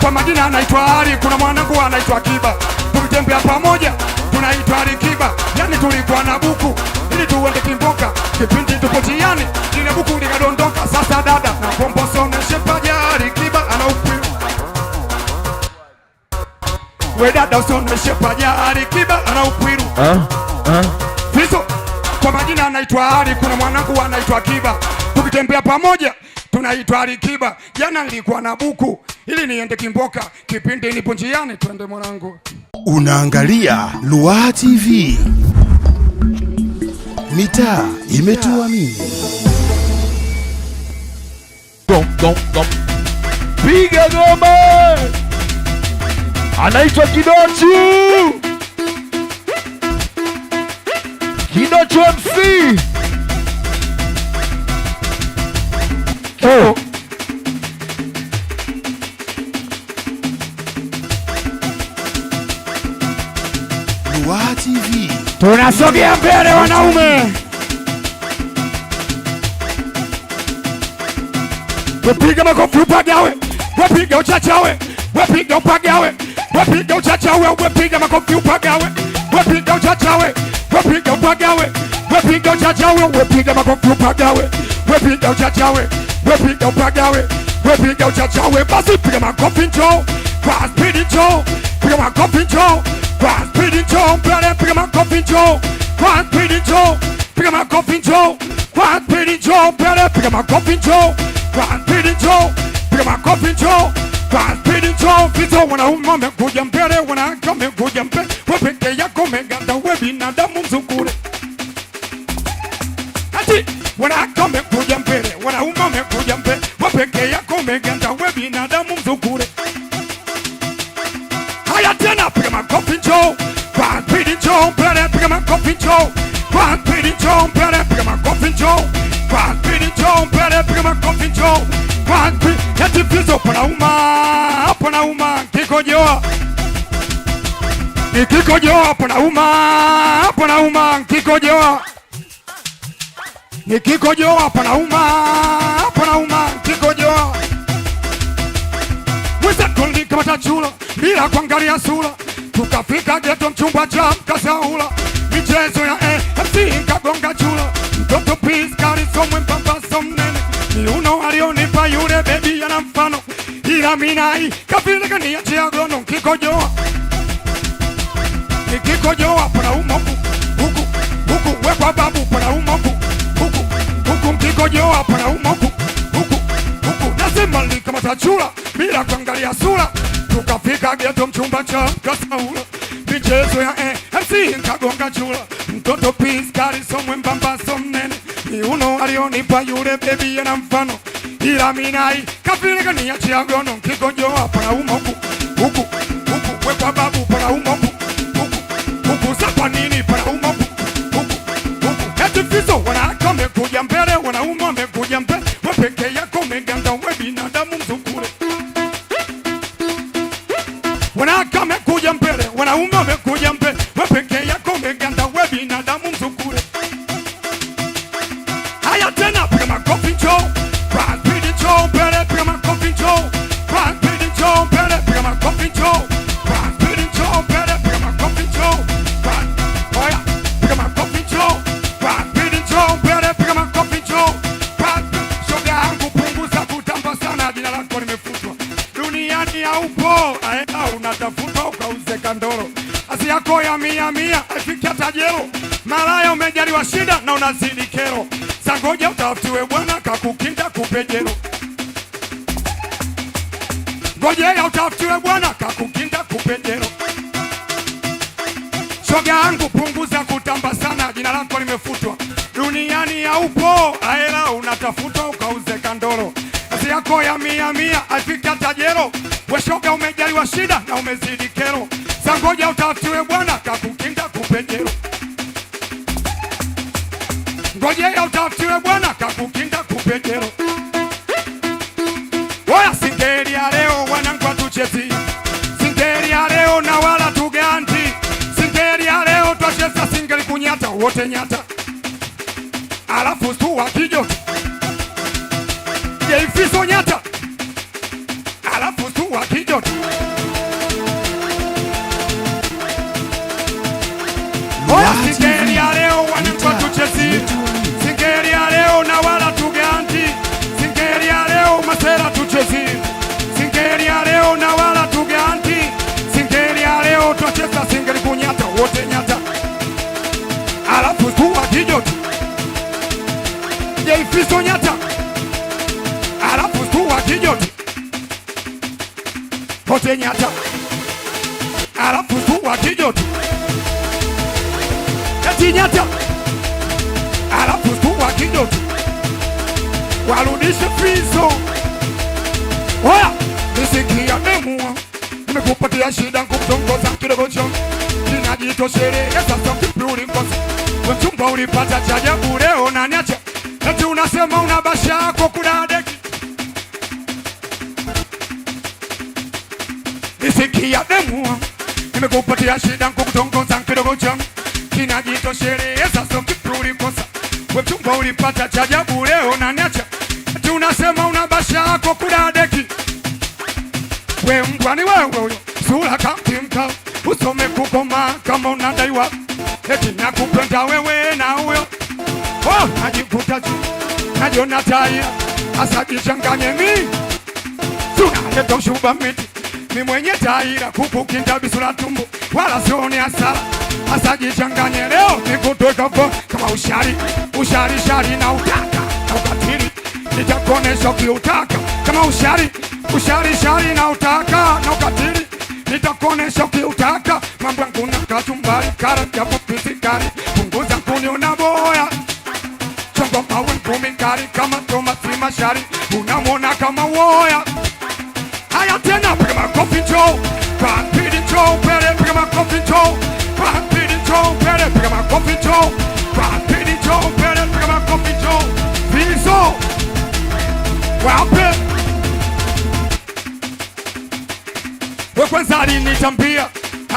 Kwa majina anaitwa Ali, kuna mwanangu anaitwa Kiba. Tukitembea pamoja tunaitwa Ali Kiba. Yani tulikuwa na buku ili tuende Kimboka, kipindi tupo njiani ile buku likadondoka. Sasa dada na pompo soneshe paja, Ali Kiba ana ukwiru. We dada usoneshe paja, Ali Kiba ana ukwiru. Fiso. Kwa majina anaitwa Ali, kuna mwanangu anaitwa Kiba. Tukitembea pamoja tunaitwa Ali Kiba. Jana nilikuwa na buku ili niende Kimboka, kipindi nipo njiani twende mwanangu. Unaangalia Ruaha TV. Mitaa imetuamini. Piga goma. Anaitwa Kidochu. Kidochu MC. Oh. Ruaha TV. Tunasogea mbele wanaume. Wepiga makofi upagawe. Wepiga uchachawe. Wepiga upagawe. Wepiga uchachawe. Wepiga makofi upagawe. Wepiga uchachawe. Wepiga upagawe. Wepiga uchachawe. Wepiga makofi upagawe. Wepiga uchachawe. Wepiga upagawe. Wepiga uchachawe. Basi piga makofi njoo. Kwa speed njoo. Piga makofi njoo. Kwa speed njoo. Mbele piga makofi njoo. Kwa speed njoo. Piga makofi njoo. Kwa speed njoo. Mbele piga makofi njoo. Kwa speed njoo. Piga makofi njoo. Kwa speed njoo. Fizo wanaume wamekuja mbele, wanawake wamekuja mbele. Wewe peke yako umeganda, wewe binadamu mzukure. Ati wanawake wamekuja mbele, wanaume wamekuja mbele. Wewe peke yako umeganda, wewe binadamu mzukure. Haya tena piga makofi njoo. Kwa speed njoo. Mbele piga makofi njoo. Kwa speed njoo. Mbele piga makofi njoo. Kwa speed njoo. Mbele piga makofi njoo. Kwa speed eti Fizo panauma kikojoa. Nikikojoa panauma kikojoa. Nikikojoa panauma kikojoa. Mweza kundi kama tachula bila kuangalia sura. Tukafika geto mchumba cha mkasaula. Michezo ya MC kagonga chula. Mtoto peace kari somwe mpamba somnene. Miuno alionipa yule baby yana mfano. Ila minai kapile kani achia gono kikojoa. Nikikojoa panauma huku wekwa babu panauma huku mkikojoa panauma huku nasema li kama tachula bila kuangalia sura. Tukafika geto mchumba cha mkasaula. Michezo ya MC kagonga chula. Mtoto peace kari somwe mbamba somnene. Miuno alionipa yule baby yana mfano. Ila minai kapile kani achia gono kikojoa panauma huku wekwa babu panauma huku sapa nini panauma huku eti Fizo wanawake wamekuja mbele, wanaume wamekuja mbele. Wewe peke yako umeganda, wewe binadamu mzukure. Wanawake wamekuja mbele, wanaume wamekuja mbele. Wewe peke yako umeganda, wewe binadamu mzukure. Haya tena piga makofi njoo. Kwa speed njoo. Mbele piga makofi njoo. Kwa speed njoo. Mbele piga makofi njoo. Kwa speed njoo. Mbele piga makofi njoo. Oya piga makofi njoo. Kwa speed njoo. Mbele piga makofi njoo. Shoga yangu punguza kutamba sana, jina lako limefutwa duniani haupo. Unatafuta ukauze kandoro. Asi yako ya mia afikia tajero. Malaya umejaliwa shida na unazidi kero. Sangoja utafutiwe bwana kakukinda kupejero. Ngojea utafutiwe bwana kakukinda kupejero. Shoga yangu punguza kutamba sana, jina lako limefutwa duniani haupo. Aela unatafuta ukauze kandoro. Asi yako ya mia afikia tajero. We shoga umejaliwa shida na umezidi kero. Sangoja utafutiwe bwana kakukinda kupejero. Ngojea utafutiwe bwana kakukinda kupejero. Oya singeli ya leo wanangu atuchezi. Singeli ya leo na wala tuganti. Singeli ya leo twacheza singeli kunyata wote nyata. Alafu stuwa kijoto. Fizo nyata. Alafu stuwa kijoto. Fizo nyata. Alafu stuwa kijoti. Pote nyata. Alafu stuwa kijoti. Eti nyata. Alafu stuwa kijoti. Warudishe Fizo. Oya, nisikia demu. Nimekupatia shida kumtongoza kidogo chongo. Kinajitosheleza sasa kipi ulikosa. Mchumba ulipata cha ajabu leo unaniacha. Eti unasema una basha yako kudadeki. Nisikia demu. Nimekupatia shida kumtongoza kidogo chongo. Kinajitosheleza sasa kipi ulikosa. Mchumba ulipata cha ajabu leo unaniacha. Eti unasema una basha yako kudadeki. We mbwa ni wewe huyo, sura kamtimka, usome kukoma kama unadaiwa. Eti nakupenda wewe na huyo. Oh, najikuta juu, najiona taia, asa jichanganye mi. Suna leto shuba miti, mi mwenye taira, kukukinda bisura tumbo, wala sioni asara. Asa jichanganye leo, nikutoe kafo, kama ushari shari na utaka, na ukatiri. Nitakonesha ukiutaka, kama ushari shari na utaka, na ukatiri. Nitakonesha ukiutaka, mambo yangu na kachumbari, karati ya pupisikari, punguza kuniona boya. Chongo mawe kumikari, kama tomati mashari, unamwona kama woya. Haya tena, piga makofi njoo, kwa pidi njoo, pere, piga makofi njoo, kwa pidi njoo, pere, piga makofi njoo, kwa pidi njoo, pere, piga makofi njoo. Fizo wape we kwanza alinitambia,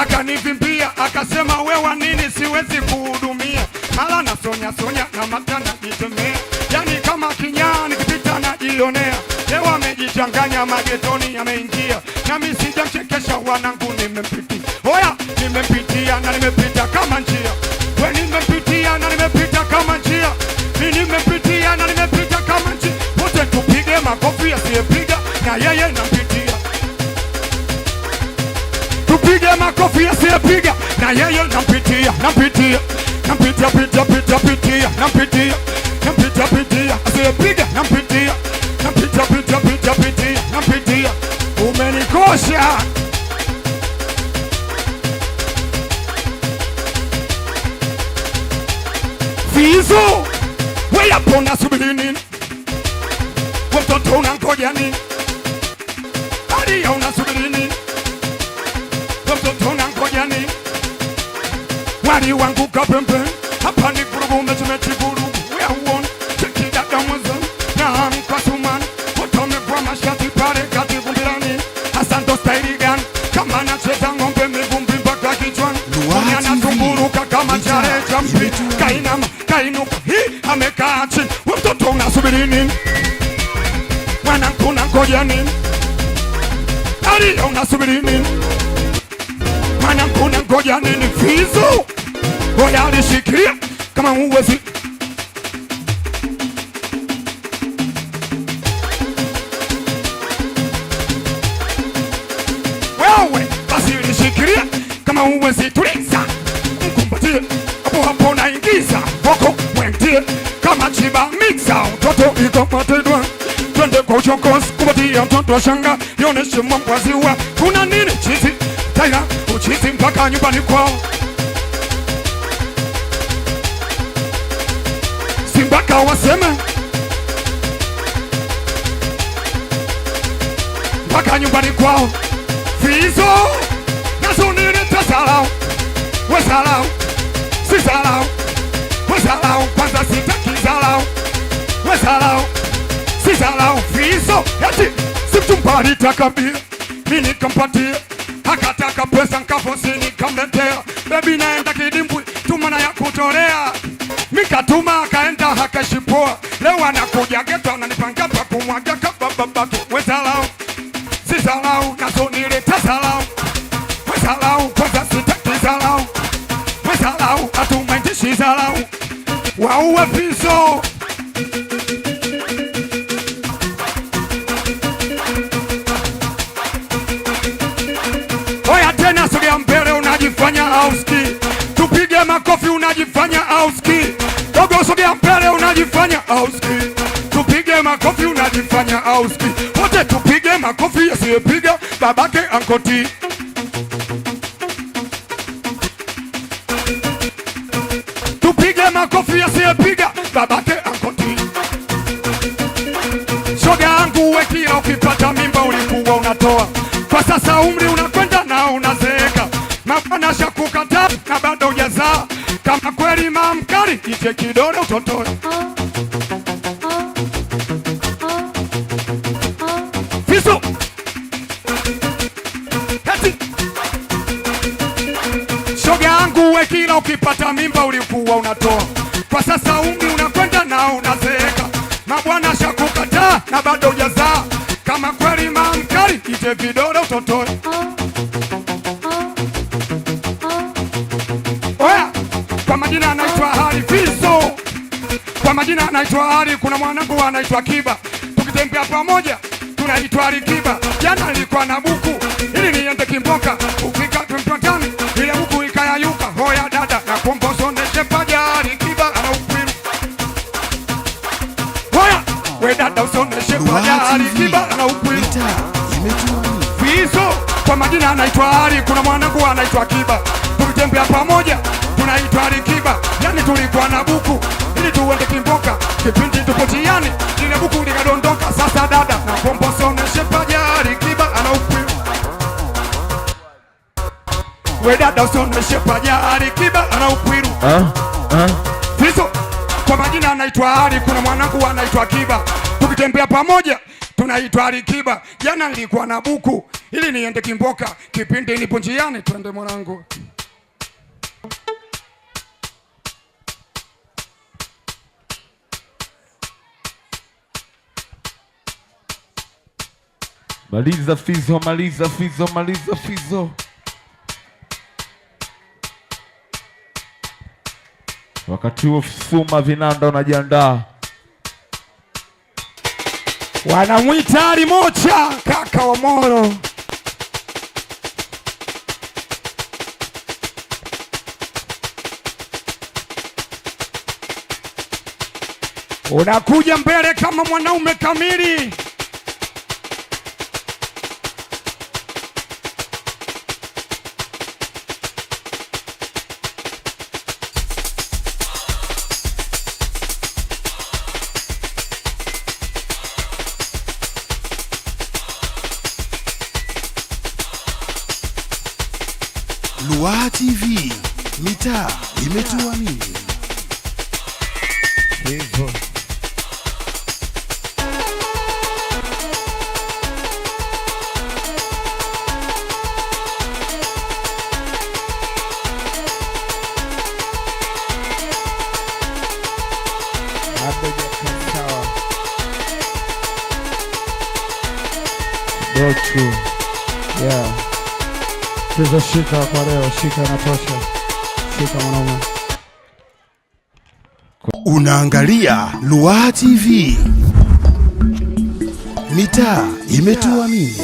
akanivimbia, akasema wewa nini siwezi kuhudumia. Mala na sonya na matana jitemea, yani kama kinyani kipita na jionea. Leo amejichanganya magetoni yameingia, nami sijamchekesha wanangu nimempitia. Oya nimempitia na nimepita kama njia. We nimempitia na nimepita kama njia. Mi nimempitia na nimepita kama njia. Wote tupige makofi asiyepiga na yeye nampitia. Tupige makofi asiyepiga na yeye nampitia. Nampitia asiyepiga nampitia. Nampitia. Umenikosha. Fizo we hapo nasubiri nini? Watoto unangoja nini? Hadi ya unasubiri nini? Watoto unangoja nini? Wali wangu kapembe, hapa ni kurugu mechi kurugu. We are one, cheki dada mwanzo, na mkwa sumani. Wotome kwa mashati pare kati kumbirani. Asando staili gani, kama nacheza ngombe mivumbi mpaka kichwani. Kunyana tumburuka kama chare champi. Kainama, kainuka, hii amekaa chini. Watoto unasubiri nini? Mwanangu unangoja nini? Hadi ya unasubiri nini? Mwanangu unangoja nini? Fizo oya alishikilia kama uwezi. Wewe basi ulishikilia kama uwezi. Tuliza mkumbatie, hapo naingiza boko mwentie kama chiba mixa. Mtoto iko matedwa, twende kwa uchokozi, kubatia mtoto wa shanga, yoneshe mwambazi wa. Kuna nini chizi, taira uchizi mpaka nyumbani kwao. Simbaka waseme mpaka nyumbani kwao. Fizo nazo nileta salau. We salau, si salau. We salau, kwanza sitaki salau. We salau, si salau. Fizo eti simtumpari takabia, mini kampatia. Hakataka pesa nkafosi nikamletea. Baby naenda kidimbwi, tumana ya kutorea. Mikatuma akaenda hakashipoa. Leo anakuja geto ananipanga pa kumwaga kabababatu. We salau, si salau. Nazo nileta salau. We salau, kwanza sitaki salau. We salau, atumaitishi salau. Wauwe Fizo. Oya tena sogea mbele unajifanya auski. Tupige makofi unajifanya auski. Dogo sogea mbele unajifanya auski. tupige makofi unajifanya auski. Wote tupige makofi asiyepiga babake ankoti. Tupige makofi asiyepiga babake ankoti. Shoga yangu we kila ukipata mimba ulikuwa unatoa. Kwa sasa umri unakwenda na unazeeka. Mabwana shakukataa na bado hujazaa. Kama kweli mamkari ije kidole utotoe. Fiso Heti shoga yangu we kila ukipata mimba ulikuwa unatoa. Kwa sasa umri unakwenda na unazeeka. Mabwana shakukataa na bado hujazaa. Kama kweli mamkari ije vidole utotoe. Oya, kwa majina anaitwa Hari Fiso. Kwa majina anaitwa Hari, kuna mwanangu anaitwa Kiba. Tukitembea pamoja tunaitwa Kiba. Jana nilikuwa na buku ili niende Kimboka. Ukifika tumpatane ile buku ikayayuka. Hoya dada na komboso neshepaja Kiba ana ukwiru. Hoya we dada usoneshepaja Kiba ana ukwiru. Fiso kwa majina anaitwa Hari, kuna mwanangu anaitwa Kiba. Tukitembea pamoja tunaitwa Kiba. Yani tulikuwa na buku ili tuende Kimboka. Kipindi tupo njiani ile buku likadondoka. Sasa dada na komboso neshepaja Kiba ana ukwiru. We dada usoneshepaja Kiba ana ukwiru. Fiso kwa majina anaitwa Hari, kuna mwanangu anaitwa Kiba. Tukitembea pamoja tunaitwa Kiba. Jana nilikuwa na buku ili niende Kimboka. Kipindi nipo njiani twende mwanangu. Maliza Fizo, maliza Fizo, maliza Fizo. Wakati huo Suma Vinanda unajiandaa. Wanamwita Hari Mocha, kaka wa Moro. Unakuja mbele kama mwanaume kamili. Luwaha TV, mitaa imetuamini. Hivyo Dochu. Yeah. Fizo shika kwa leo, shika inatosha. Shika mwanaume. Unaangalia Luwaha TV, mitaa imetuamini.